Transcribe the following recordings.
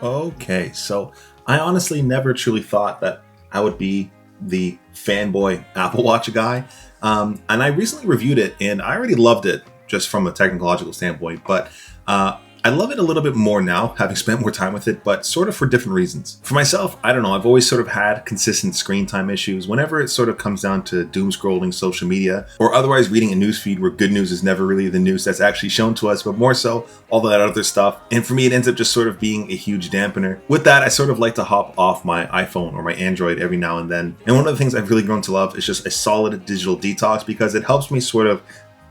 Okay, so I honestly never truly thought that I would be the fanboy Apple Watch guy. And I recently reviewed it and I already loved it just from a technological standpoint, but I love it a little bit more now, having spent more time with it, but sort of for different reasons. For myself, I don't know, I've always sort of had consistent screen time issues whenever it sort of comes down to doom scrolling social media or otherwise reading a newsfeed where good news is never really the news that's actually shown to us, but more so all that other stuff. And for me, it ends up just sort of being a huge dampener. With that, I sort of like to hop off my iPhone or my Android every now and then. And one of the things I've really grown to love is just a solid digital detox because it helps me sort of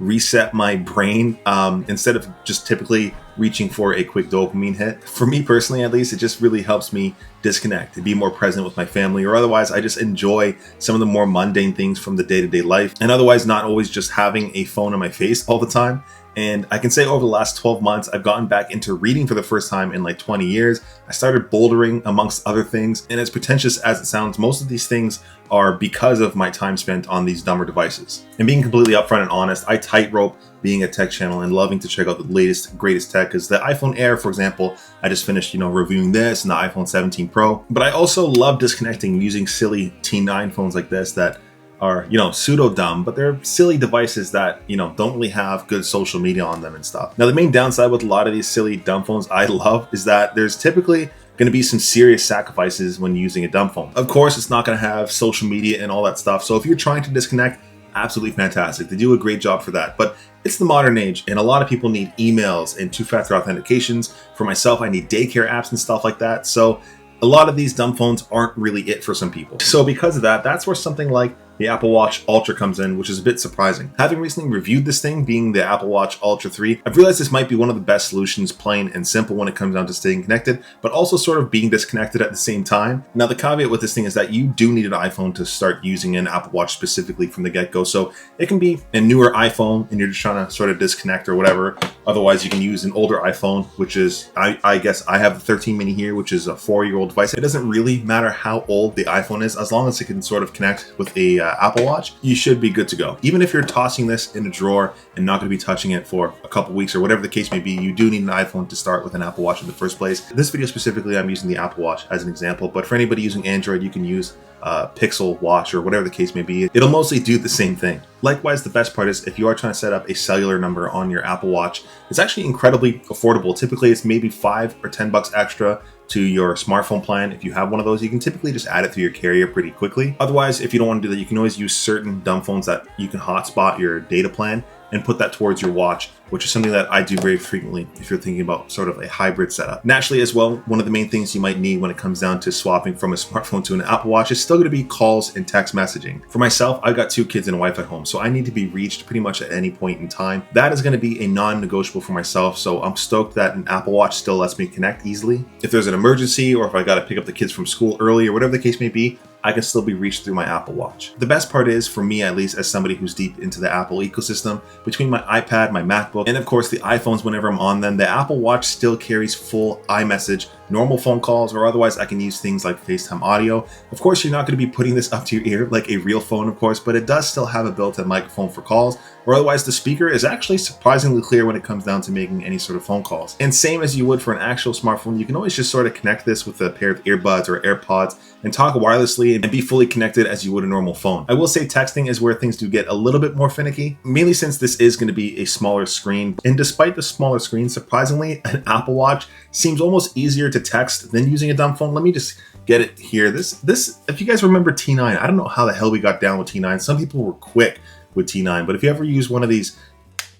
reset my brain instead of just typically reaching for a quick dopamine hit. For me personally, at least, it just really helps me disconnect and be more present with my family, or otherwise I just enjoy some of the more mundane things from the day-to-day life and otherwise not always just having a phone on my face all the time. And I can say over the last 12 months, I've gotten back into reading for the first time in like 20 years. I started bouldering amongst other things. And as pretentious as it sounds, most of these things are because of my time spent on these dumber devices. And being completely upfront and honest, I tightrope being a tech channel and loving to check out the latest, greatest tech. Because the iPhone Air, for example, I just finished, reviewing this and the iPhone 17 Pro. But I also love disconnecting using silly T9 phones like this that are, pseudo dumb, but they're silly devices that, don't really have good social media on them and stuff. Now, the main downside with a lot of these silly dumb phones I love is that there's typically going to be some serious sacrifices when using a dumb phone. Of course, it's not going to have social media and all that stuff. So if you're trying to disconnect, absolutely fantastic. They do a great job for that. But it's the modern age and a lot of people need emails and two-factor authentications. For myself, I need daycare apps and stuff like that. So a lot of these dumb phones aren't really it for some people. So because of that, that's where something like the Apple Watch Ultra comes in, which is a bit surprising. Having recently reviewed this thing, being the Apple Watch Ultra 3, I've realized this might be one of the best solutions, plain and simple, when it comes down to staying connected, but also sort of being disconnected at the same time. Now, the caveat with this thing is that you do need an iPhone to start using an Apple Watch specifically from the get-go. So it can be a newer iPhone and you're just trying to sort of disconnect or whatever. Otherwise, you can use an older iPhone, which is, I guess I have the 13 mini here, which is a 4-year-old device. It doesn't really matter how old the iPhone is, as long as it can sort of connect with a Apple Watch, you should be good to go. Even if you're tossing this in a drawer and not going to be touching it for a couple weeks or whatever the case may be, you do need an iPhone to start with an Apple Watch in the first place. This video specifically, I'm using the Apple Watch as an example, but for anybody using Android, you can use Pixel Watch or whatever the case may be. It'll mostly do the same thing. Likewise, the best part is if you are trying to set up a cellular number on your Apple Watch, it's actually incredibly affordable. Typically, it's maybe $5 or $10 extra to your smartphone plan. If you have one of those, you can typically just add it through your carrier pretty quickly. Otherwise, if you don't want to do that, you can always use certain dumb phones that you can hotspot your data plan and put that towards your watch, which is something that I do very frequently if you're thinking about sort of a hybrid setup. Naturally as well, one of the main things you might need when it comes down to swapping from a smartphone to an Apple Watch is still going to be calls and text messaging. For myself, I've got 2 kids and a wife at home, so I need to be reached pretty much at any point in time. That is going to be a non-negotiable for myself, so I'm stoked that an Apple Watch still lets me connect easily. If there's an emergency or if I got to pick up the kids from school early or whatever the case may be, I can still be reached through my Apple Watch. The best part is, for me at least, as somebody who's deep into the Apple ecosystem, between my iPad, my MacBook, and of course the iPhones whenever I'm on them, the Apple Watch still carries full iMessage, normal phone calls, or otherwise I can use things like FaceTime audio. Of course, you're not going to be putting this up to your ear like a real phone, of course, but it does still have a built-in microphone for calls, or otherwise the speaker is actually surprisingly clear when it comes down to making any sort of phone calls. And same as you would for an actual smartphone, you can always just sort of connect this with a pair of earbuds or AirPods and talk wirelessly and be fully connected as you would a normal phone. I will say texting is where things do get a little bit more finicky, mainly since this is going to be a smaller screen. And despite the smaller screen, surprisingly, an Apple Watch seems almost easier to text than using a dumb phone. Let me just get it here. This, if you guys remember T9, I don't know how the hell we got down with T9. Some people were quick with T9, but if you ever use one of these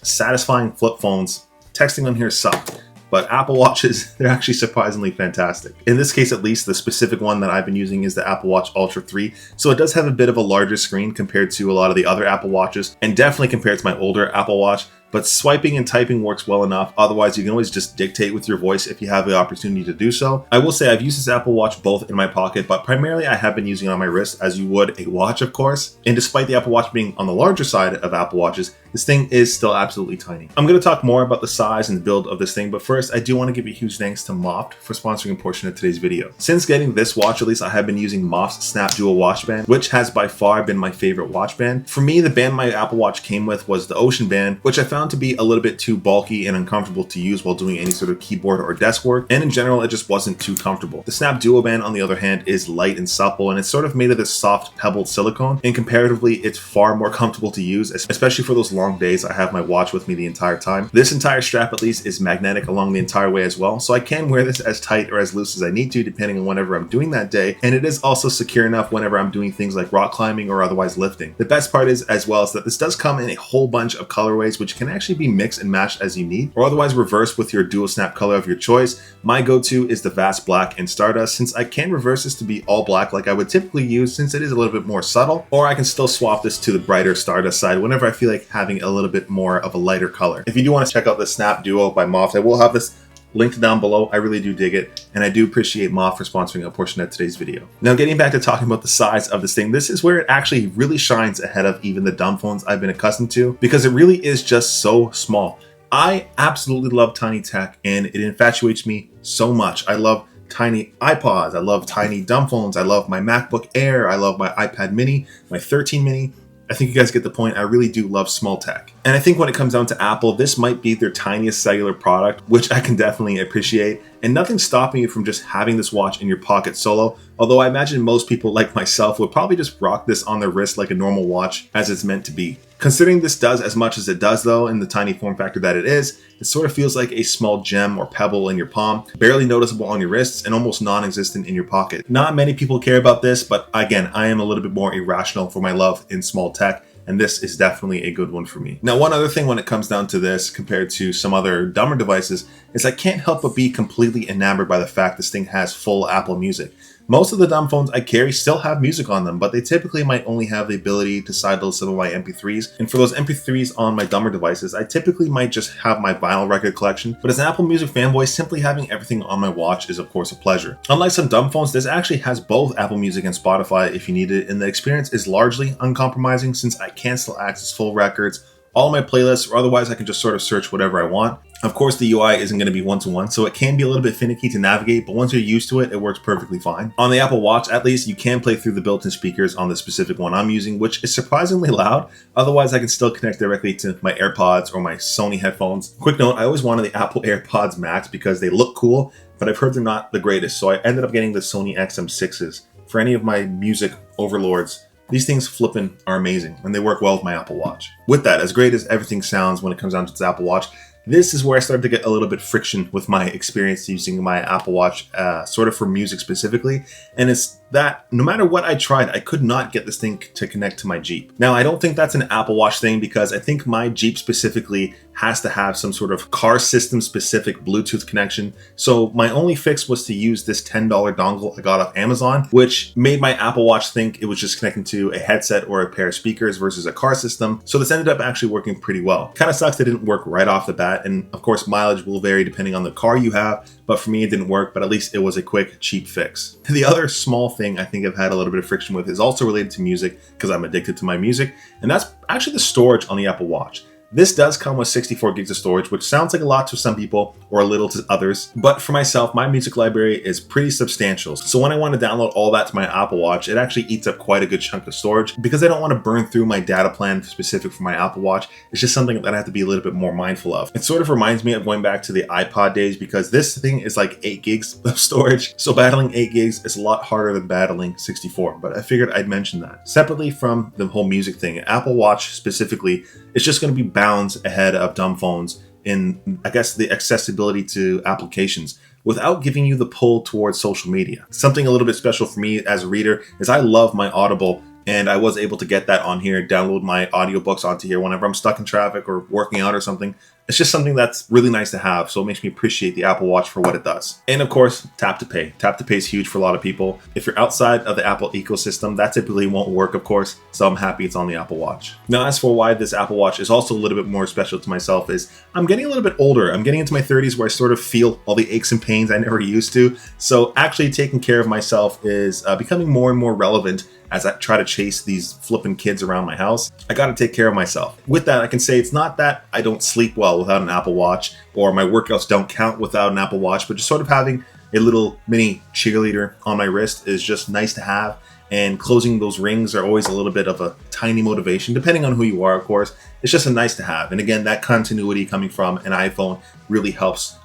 satisfying flip phones, texting on here sucked. But Apple Watches, they're actually surprisingly fantastic. In this case, at least, the specific one that I've been using is the Apple Watch Ultra 3. So it does have a bit of a larger screen compared to a lot of the other Apple Watches, and definitely compared to my older Apple Watch. But swiping and typing works well enough. Otherwise, you can always just dictate with your voice if you have the opportunity to do so. I will say I've used this Apple Watch both in my pocket, but primarily I have been using it on my wrist, as you would a watch, of course. And despite the Apple Watch being on the larger side of Apple Watches, this thing is still absolutely tiny. I'm going to talk more about the size and build of this thing, but first I do want to give a huge thanks to MOFT for sponsoring a portion of today's video. Since getting this watch, at least, I have been using MOFT Snap Duo watch band, which has by far been my favorite watch band. For me, the band my Apple Watch came with was the Ocean band, which I found found to be a little bit too bulky and uncomfortable to use while doing any sort of keyboard or desk work, and in general, it just wasn't too comfortable. The Snap Duo band, on the other hand, is light and supple, and it's sort of made of this soft pebbled silicone, and comparatively, it's far more comfortable to use, especially for those long days I have my watch with me the entire time. This entire strap, at least, is magnetic along the entire way as well, so I can wear this as tight or as loose as I need to, depending on whatever I'm doing that day, and it is also secure enough whenever I'm doing things like rock climbing or otherwise lifting. The best part is, as well, is that this does come in a whole bunch of colorways, which can actually be mixed and matched as you need, or otherwise reversed with your dual snap color of your choice. My go-to is the Vast Black and Stardust, since I can reverse this to be all black like I would typically use, since it is a little bit more subtle, or I can still swap this to the brighter Stardust side whenever I feel like having a little bit more of a lighter color. If you do want to check out the Snap Duo by MOFT, I will have this linked down below. I really do dig it, and I do appreciate MOFT for sponsoring a portion of today's video. Now, getting back to talking about the size of this thing, this is where it actually really shines ahead of even the dumb phones I've been accustomed to, because it really is just so small. I absolutely love tiny tech, and it infatuates me so much. I love tiny iPods, I love tiny dumb phones, I love my MacBook Air, I love my iPad mini, my 13 mini. I think you guys get the point. I really do love small tech. And I think when it comes down to Apple, this might be their tiniest cellular product, which I can definitely appreciate. And nothing's stopping you from just having this watch in your pocket solo. Although I imagine most people like myself would probably just rock this on their wrist like a normal watch, as it's meant to be. Considering this does as much as it does though, in the tiny form factor that it is, it sort of feels like a small gem or pebble in your palm, barely noticeable on your wrists and almost non-existent in your pocket. Not many people care about this, but again, I am a little bit more irrational for my love in small tech, and this is definitely a good one for me. Now, one other thing when it comes down to this compared to some other dumber devices is I can't help but be completely enamored by the fact this thing has full Apple Music. Most of the dumb phones I carry still have music on them, but they typically might only have the ability to sideload some of my MP3s. And for those MP3s on my dumber devices, I typically might just have my vinyl record collection. But as an Apple Music fanboy, simply having everything on my watch is of course a pleasure. Unlike some dumb phones, this actually has both Apple Music and Spotify if you need it, and the experience is largely uncompromising since I can still access full records, all my playlists, or otherwise I can just sort of search whatever I want. Of course, the UI isn't going to be one-to-one, so it can be a little bit finicky to navigate, but once you're used to it, it works perfectly fine. On the Apple Watch, at least, you can play through the built-in speakers on the specific one I'm using, which is surprisingly loud. Otherwise, I can still connect directly to my AirPods or my Sony headphones. Quick note, I always wanted the Apple AirPods Max because they look cool, but I've heard they're not the greatest, so I ended up getting the Sony XM6s. For any of my music overlords, these things flippin' are amazing, and they work well with my Apple Watch. With that, as great as everything sounds when it comes down to this Apple Watch, this is where I started to get a little bit friction with my experience using my Apple Watch, sort of for music specifically. And it's that no matter what I tried, I could not get this thing to connect to my Jeep. Now, I don't think that's an Apple Watch thing because I think my Jeep specifically has to have some sort of car system specific Bluetooth connection. So my only fix was to use this $10 dongle I got off Amazon, which made my Apple Watch think it was just connecting to a headset or a pair of speakers versus a car system. So this ended up actually working pretty well. Kind of sucks that it didn't work right off the bat. And of course, mileage will vary depending on the car you have. But for me, it didn't work, but at least it was a quick, cheap fix. The other small thing I think I've had a little bit of friction with is also related to music because I'm addicted to my music. And that's actually the storage on the Apple Watch. This does come with 64 gigs of storage, which sounds like a lot to some people or a little to others. But for myself, my music library is pretty substantial. So when I want to download all that to my Apple Watch, it actually eats up quite a good chunk of storage. Because I don't want to burn through my data plan specific for my Apple Watch, it's just something that I have to be a little bit more mindful of. It sort of reminds me of going back to the iPod days because this thing is like 8 gigs of storage. So battling 8 gigs is a lot harder than battling 64, but I figured I'd mention that. Separately from the whole music thing, Apple Watch specifically, it's just going to be bounds ahead of dumb phones in, I guess, the accessibility to applications without giving you the pull towards social media. Something a little bit special for me as a reader is I love my Audible, and I was able to get that on here, download my audiobooks onto here whenever I'm stuck in traffic or working out or something. It's just something that's really nice to have, so it makes me appreciate the Apple Watch for what it does. And of course, tap to pay. Tap to pay is huge for a lot of people. If you're outside of the Apple ecosystem, that typically won't work, of course, so I'm happy it's on the Apple Watch. Now, as for why this Apple Watch is also a little bit more special to myself is I'm getting a little bit older. I'm getting into my 30s where I sort of feel all the aches and pains I never used to. So actually taking care of myself is becoming more and more relevant as I try to chase these flippin' kids around my house. I gotta take care of myself. With that, I can say it's not that I don't sleep well without an Apple Watch or my workouts don't count without an Apple Watch, but just sort of having a little mini cheerleader on my wrist is just nice to have. and closing those rings are always a little bit of a tiny motivation, depending on who you are, of course. It's just a nice to have. And again, that continuity coming from an iPhone really helps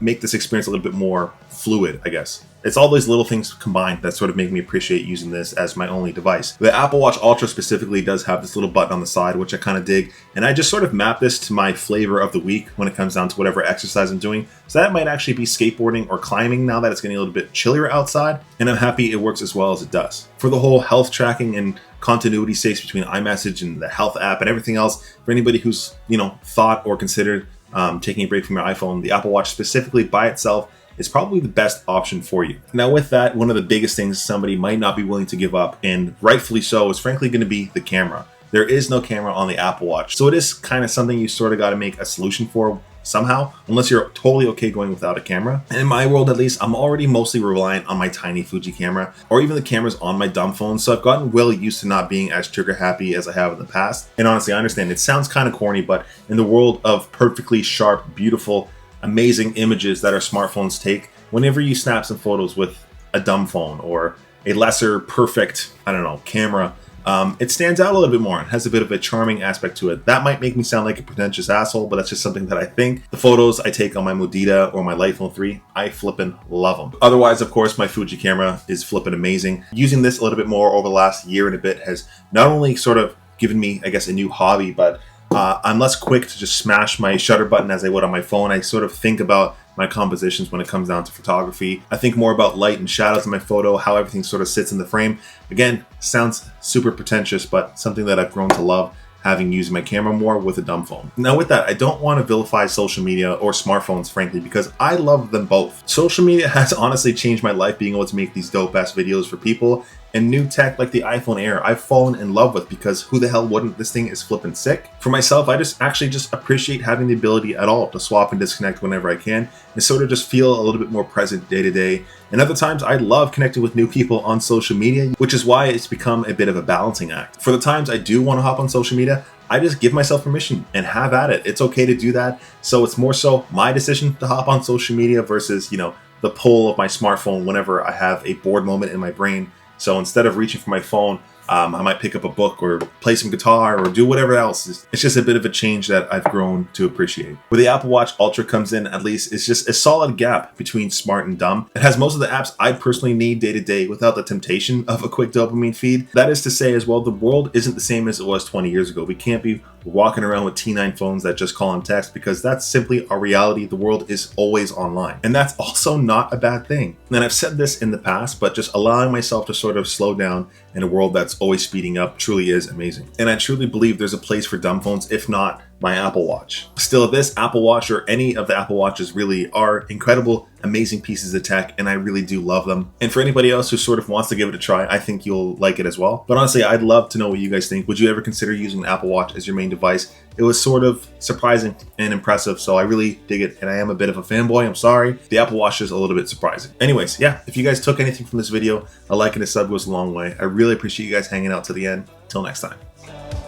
make this experience a little bit more fluid, I guess. It's all these little things combined that sort of make me appreciate using this as my only device. The Apple Watch Ultra specifically does have this little button on the side, which I kind of dig. And I just sort of map this to my flavor of the week when it comes down to whatever exercise I'm doing. So that might actually be skateboarding or climbing now that it's getting a little bit chillier outside. And I'm happy it works as well as it does. For the whole health tracking and continuity sakes between iMessage and the health app and everything else, for anybody who's, thought or considered taking a break from your iPhone, the Apple Watch specifically by itself is probably the best option for you. Now with that, one of the biggest things somebody might not be willing to give up, and rightfully so, is frankly going to be the camera. There is no camera on the Apple Watch. So it is kind of something you sort of got to make a solution for somehow, unless you're totally okay going without a camera. And in my world, at least, I'm already mostly reliant on my tiny Fuji camera, or even the cameras on my dumb phone. So I've gotten well used to not being as trigger happy as I have in the past. And honestly, I understand it sounds kind of corny, but in the world of perfectly sharp, beautiful, amazing images that our smartphones take, whenever you snap some photos with a dumb phone or a lesser perfect, camera, it stands out a little bit more and has a bit of a charming aspect to it. That might make me sound like a pretentious asshole, but that's just something that I think. The photos I take on my Modita or my iPhone 3, I flippin' love them. Otherwise, of course, my Fuji camera is flippin' amazing. Using this a little bit more over the last year and a bit has not only sort of given me, I guess, a new hobby, but I'm less quick to just smash my shutter button as I would on my phone. I sort of think about my compositions when it comes down to photography. I think more about light and shadows in my photo, how everything sort of sits in the frame. Again, sounds super pretentious, but something that I've grown to love, having used my camera more with a dumb phone. Now with that, I don't want to vilify social media or smartphones, frankly, because I love them both. Social media has honestly changed my life, being able to make these dope ass videos for people. And new tech like the iPhone Air, I've fallen in love with, because who the hell wouldn't? This thing is flippin' sick. For myself, I just appreciate having the ability at all to swap and disconnect whenever I can and sort of just feel a little bit more present day to day. And other times I love connecting with new people on social media, which is why it's become a bit of a balancing act. For the times I do want to hop on social media, I just give myself permission and have at it. It's okay to do that. So it's more so my decision to hop on social media versus, the pull of my smartphone whenever I have a bored moment in my brain. So instead of reaching for my phone, I might pick up a book or play some guitar or do whatever else. It's just a bit of a change that I've grown to appreciate. Where the Apple Watch Ultra comes in, at least, it's just a solid gap between smart and dumb. It has most of the apps I personally need day to day without the temptation of a quick dopamine feed. That is to say as well, the world isn't the same as it was 20 years ago. We can't be walking around with T9 phones that just call and text, because that's simply our reality. The world is always online. And that's also not a bad thing. And I've said this in the past, but just allowing myself to sort of slow down in a world that's always speeding up truly is amazing. And I truly believe there's a place for dumb phones, if not my Apple Watch. Still, this Apple Watch or any of the Apple Watches really are incredible, amazing pieces of tech, and I really do love them. And for anybody else who sort of wants to give it a try, I think you'll like it as well. But honestly, I'd love to know what you guys think. Would you ever consider using an Apple Watch as your main device? It was sort of surprising and impressive, so I really dig it, and I am a bit of a fanboy. I'm sorry. The Apple Watch is a little bit surprising. Anyways, yeah, if you guys took anything from this video, a like and a sub goes a long way. I really appreciate you guys hanging out to the end. Till next time.